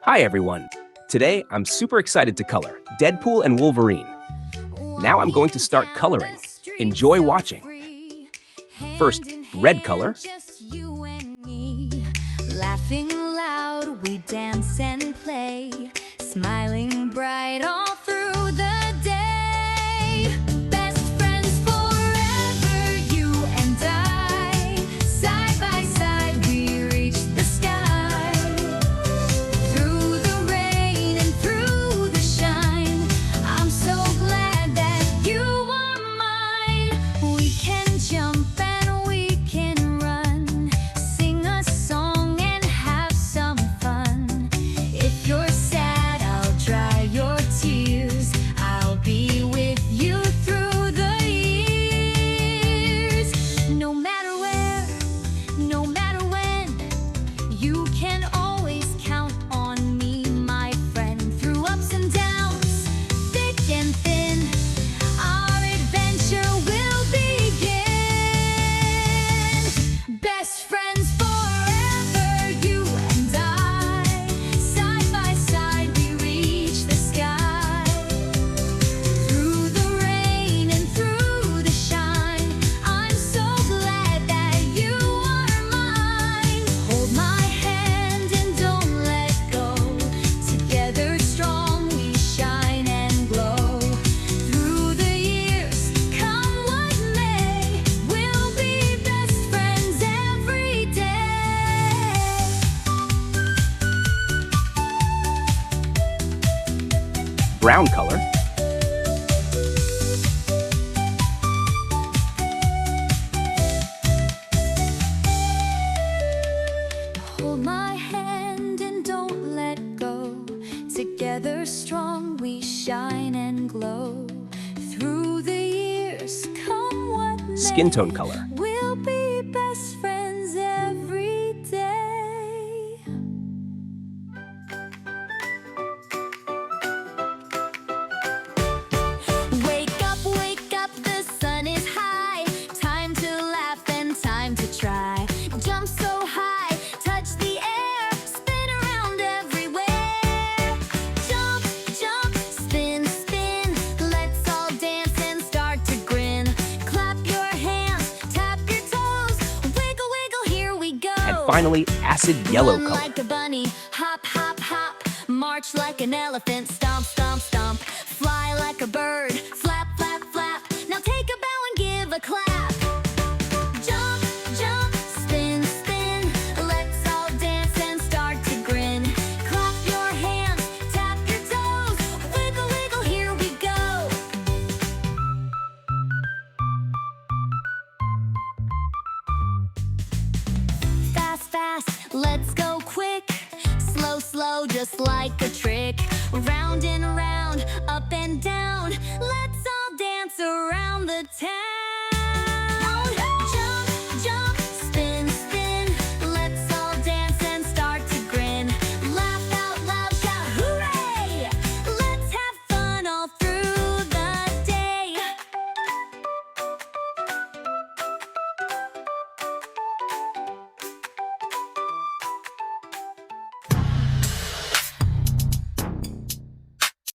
Hi everyone! Today I'm super excited to color Deadpool and Wolverine. Now I'm going to start coloring. Enjoy watching. First, red color. Laughing loud, we dance and play, smiling bright all through the day. Best friends forever, you and I. Side by side, we reach the sky. Through the rain and through the shine, I'm so glad that you are mine. We can jump and we can run, sing a song and have some fun. If you're sad, I'll dry your tears. I'll be with you through the years. No matter where, no matter when, you can always count on me, my friend. Through ups and downs, thick and thin, our adventure will begin. Best friends forever, you and I. Side by side, we reach the sky. Through the rain and through the shine, I'm so glad that you are mine. Hold my hand and don't let go. Together strong, we shine and glow. Through the years, come what may, we'll be best friends every day. Brown color. Hold my hand and don't let go. Together strong, we shine and glow. Through the years, come what may, Skin tone color. we'll be best friends every day. Wake up, the sun is high. Time to laugh and time to try. Jump so high, touch the air, spin around everywhere. Jump, jump, spin, spin. Let's all dance and start to grin. Clap your hands, tap your toes, wiggle, wiggle, here we go. And finally, acid yellow Run color. like a bunny, hop, hop, hop. March like an elephant, stomp, stomp, stomp. Fly like a bird, flap, flap, flap. Now take a bow and give a clap. Jump, jump, spin, spin. Let's all dance and start to grin. Clap your hands, tap your toes, wiggle, wiggle, here we go. Fast, fast, let's go quick. Slow, slow, just like a trick. Round and round, up and down. Let's all dance around the town.